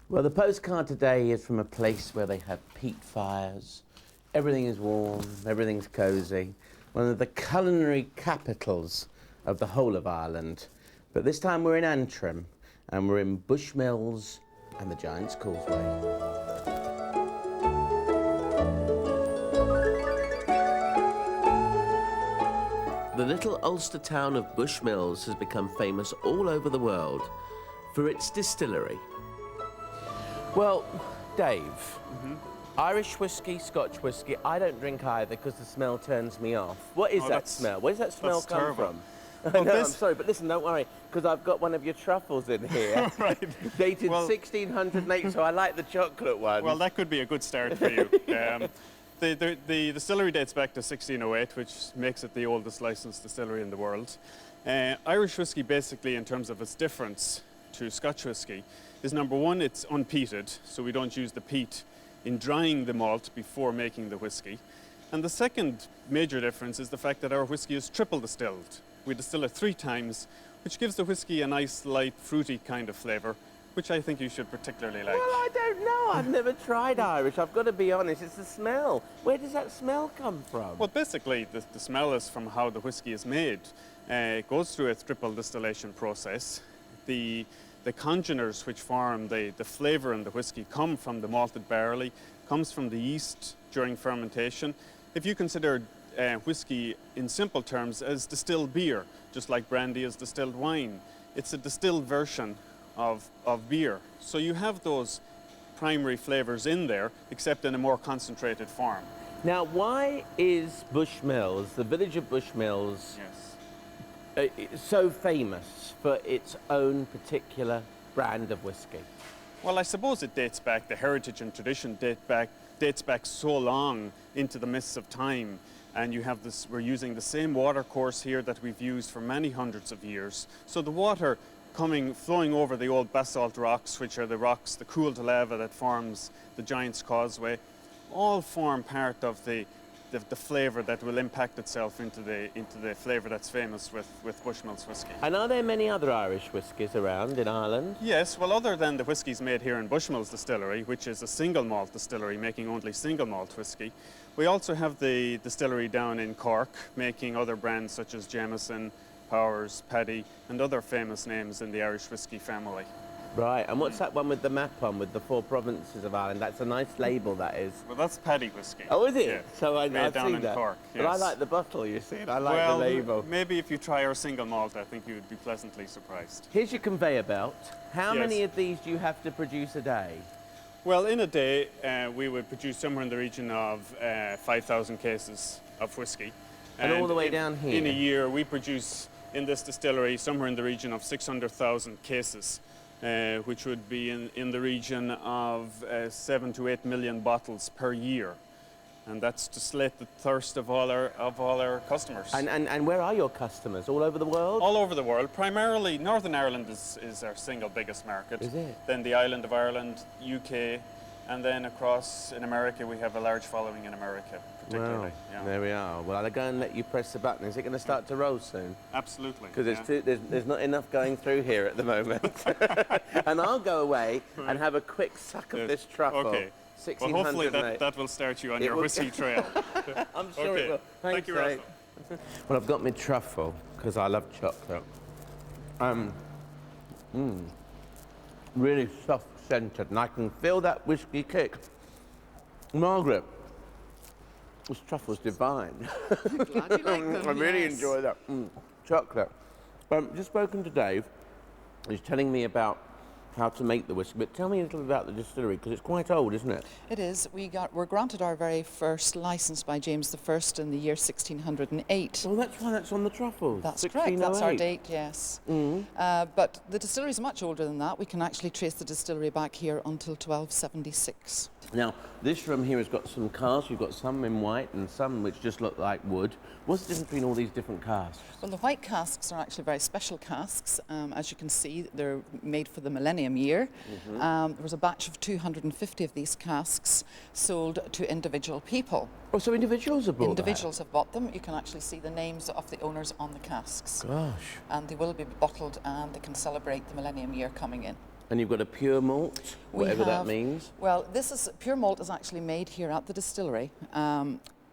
Well, the postcard today is from a place where they have peat fires. Everything is warm, everything's cosy. One of the culinary capitals of the whole of Ireland. But this time we're in Antrim, and we're in Bushmills and the Giant's Causeway. The little Ulster town of Bushmills has become famous all over the world for its distillery. Well, Dave, Irish whiskey, Scotch whiskey, I don't drink either because the smell turns me off. What is that smell? Where does that smell come terrible. from? Well, No, I'm sorry, but listen, don't worry, because I've got one of your truffles in here. Right. Dated Well, 1608, so I like the chocolate one. Well, that could be a good start for you. The distillery dates back to 1608, which makes it the oldest licensed distillery in the world. Irish whiskey, basically, in terms of its difference to Scotch whiskey, is number one, it's unpeated, so we don't use the peat in drying the malt before making the whiskey. And the second major difference is the fact that our whiskey is triple distilled. We distill it 3 times, which gives the whiskey a nice, light, fruity kind of flavour, which I think you should particularly like. Well, I don't know. I've never tried Irish. I've got to be honest. It's the smell. Where does that smell come from? Well, basically, the smell is from how the whiskey is made. It goes through a triple distillation process. The congeners which form the flavour in the whiskey come from the malted barley, comes from the yeast during fermentation. If you consider whiskey in simple terms as distilled beer, just like brandy is distilled wine, it's a distilled version of beer. So you have those primary flavours in there, except in a more concentrated form. Now, why is Bushmills, the village of Bushmills, so famous for its own particular brand of whiskey? Well, I suppose it dates back, the heritage and tradition dates back so long into the mists of time. And you have this, we're using the same water course here that we've used for many hundreds of years. So the water flowing over the old basalt rocks, which are the rocks, the cooled lava that forms the Giant's Causeway, all form part of the flavour that will impact itself into the flavour that's famous with Bushmills whiskey. And are there many other Irish whiskies around in Ireland? Yes, well, other than the whiskies made here in Bushmills Distillery, which is a single malt distillery making only single malt whiskey, we also have the distillery down in Cork making other brands such as Jameson, Powers, Paddy, and other famous names in the Irish whiskey family. Right, and what's that one with the map on, with the 4 provinces of Ireland? That's a nice label, that is. Well, that's Paddy whiskey. Oh, is it? Yeah. So I've down seen in that. Cork, But I yes. like the bottle, you see, and I like the label. Maybe if you try our single malt, I think you would be pleasantly surprised. Here's your conveyor belt. How Yes. many of these do you have to produce a day? Well, in a day, we would produce somewhere in the region of 5,000 cases of whiskey. And all the way down here? In a year, we produce in this distillery somewhere in the region of 600,000 cases, which would be in the region of 7 to 8 million bottles per year. And that's to slake the thirst of all our customers. And where are your customers? All over the world? All over the world. Primarily, Northern Ireland is our single biggest market. Is it? Then the island of Ireland, UK, and then across in America, we have a large following in America, particularly. Wow. Yeah. There we are. Well, I'll go and let you press the button. Is it going to start to roll soon? Absolutely. Because there's not enough going through here at the moment. And I'll go away and have a quick suck of this truffle. Okay. Well, hopefully that will start you on your whiskey trail. I'm sure it will. Thank you, Russell. Well, I've got my truffle because I love chocolate. Really soft-scented, and I can feel that whiskey kick. Margaret, this truffle's divine. I'm glad you like them. I really yes. enjoy that. Chocolate. Just spoken to Dave. He's telling me about how to make the whiskey, but tell me a little about the distillery, because it's quite old, isn't it? It is. We're granted our very first licence by James I in the year 1608. Well, that's why that's on the truffles. That's correct. That's our 1608. date, yes. But the distillery is much older than that. We can actually trace the distillery back here until 1276. Now, this room here has got some casks. You've got some in white and some which just look like wood. What's the difference between all these different casks? Well, the white casks are actually very special casks. As you can see, they're made for the millennium year. There was a batch of 250 of these casks sold to individual people. Oh, so individuals have bought Individuals have bought them. You can actually see the names of the owners on the casks. that? Gosh. And they will be bottled and they can celebrate the millennium year coming in. And you've got a pure malt, whatever that means. Well, pure malt is actually made here at the distillery.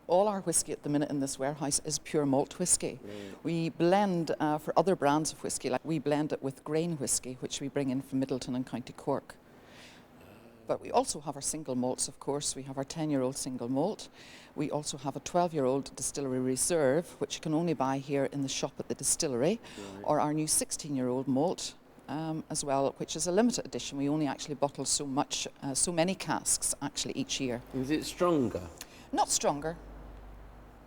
All our whisky at the minute in this warehouse is pure malt whisky. We blend for other brands of whisky, like we blend it with grain whisky, which we bring in from Middleton and County Cork. But we also have our single malts, of course. We have our 10-year-old single malt. We also have a 12-year-old distillery reserve, which you can only buy here in the shop at the distillery, or our new 16-year-old malt as well, which is a limited edition. We only actually bottle so many casks actually each year. Is it stronger? Not stronger.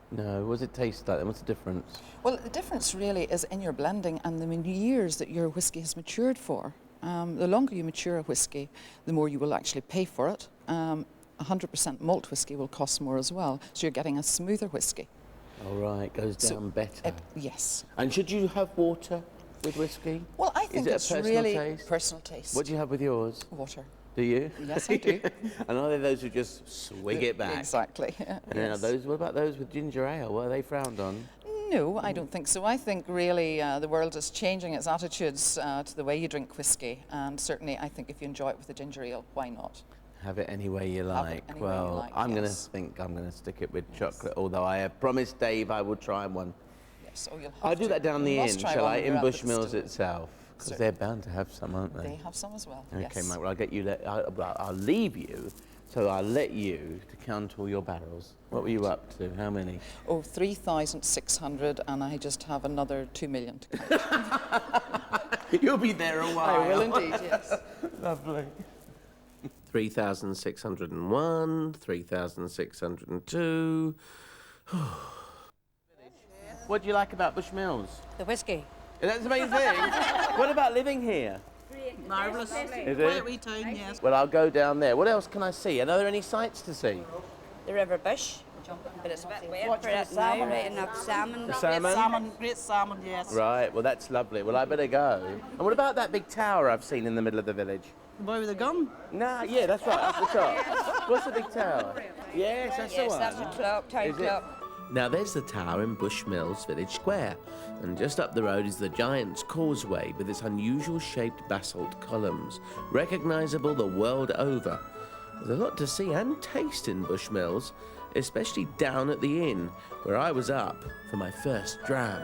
No. What does it taste like? What's the difference? Well, the difference really is in your blending and the many years that your whisky has matured for. The longer you mature a whisky, the more you will actually pay for it. 100% malt whisky will cost more as well, so you're getting a smoother whisky. All right, goes down better. Yes. And should you have water with whisky? Well, I think it's really personal taste. What do you have with yours? Water. Do you? Yes, I do. And are there those who just swig it back? Exactly. And Yes. what about those with ginger ale? What are they frowned on? No, I don't think so. I think really the world is changing its attitudes to the way you drink whisky, and certainly I think if you enjoy it with a ginger ale, why not? Have it any way you like. Have it any way you Well, like, I'm yes. going to stick it with chocolate, although I have promised Dave I will try one. Yes, oh, you'll have I'll do to. that down the You inn, must try shall one I? when In you're at the Bushmills distillery. itself. Because Certainly. they're bound to have some, aren't they? They have some as well. Okay, yes. mate, well, I'll leave you, so I'll let you to count all your barrels. What were you up to? How many? Oh, 3,600, and I just have another 2 million to count. You'll be there a while. I will indeed, yes. Lovely. 3,601, 3,602. What do you like about Bushmills? The whiskey. That's the main thing. What about living here? Marvellous. Is it? Wee town, yes. Well, I'll go down there. What else can I see? Are there any sights to see? The river Bush. But it's a bit wet for it now, right enough salmon. Salmon? Great salmon, yes. Right, well, that's lovely. Well, I better go. And what about that big tower I've seen in the middle of the village? The boy with the gun. Nah, yeah, that's right, up the top. What's the big tower? Yes, that's the Yes, one. that's a clock, town Is it? clock. Now there's the tower in Bushmills Village Square, and just up the road is the Giant's Causeway with its unusual shaped basalt columns, recognisable the world over. There's a lot to see and taste in Bushmills, especially down at the inn, where I was up for my first dram.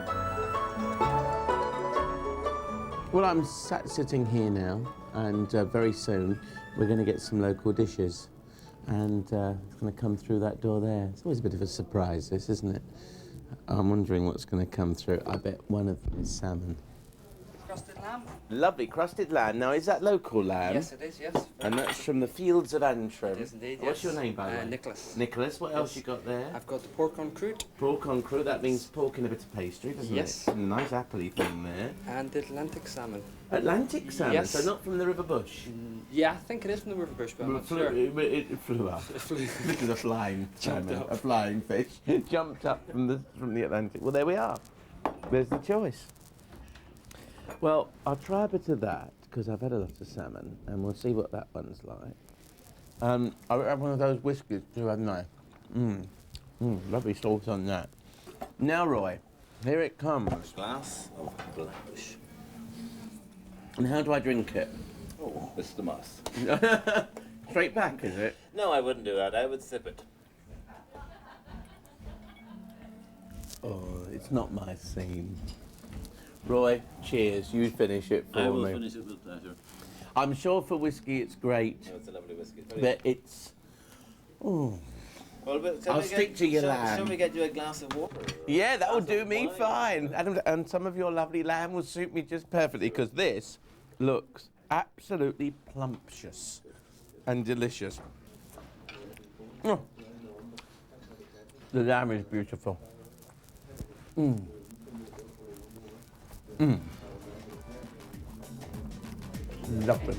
Well, I'm sitting here now, and very soon we're going to get some local dishes. And it's going to come through that door there. It's always a bit of a surprise, this, isn't it? I'm wondering what's going to come through. I bet one of them is salmon. Crusted lamb. Lovely crusted lamb. Now, is that local lamb? Yes, it is, yes. And that's from the fields of Antrim. It is indeed, What's yes. your name, by the way? Nicholas. Nicholas. What else you got there? I've got the pork on croûte Pork on croûte. That means pork and a bit of pastry, doesn't Yes. it? A nice appley thing there. and the Atlantic salmon. Atlantic salmon, Yes. so not from the River Bush. Yeah, I think it is from the river bush, but I'm not sure. It flew up. This is a flying Jumped salmon, up. a flying fish. Jumped up from the Atlantic. Well, there we are. There's the choice. Well, I'll try a bit of that, because I've had a lot of salmon, and we'll see what that one's like. I'll have one of those whiskies too, haven't I? Lovely sauce on that. Now, Roy, here it comes. Glass of Blackbush. And how do I drink it? Oh, this is the must. Straight back, is it? No, I wouldn't do that. I would sip it. Oh, it's not my scene. Roy, cheers. You finish it for I will me. finish it with pleasure. I'm sure for whiskey it's great, No, it's a lovely whiskey. but it's... Oh. Well, I'll stick to your lamb. Shall we get you a glass of water? Yeah, that will Glass do of me wine? fine. And some of your lovely lamb will suit me just perfectly, because this looks absolutely plumptious and delicious. Oh. The lamb is beautiful. Lovely.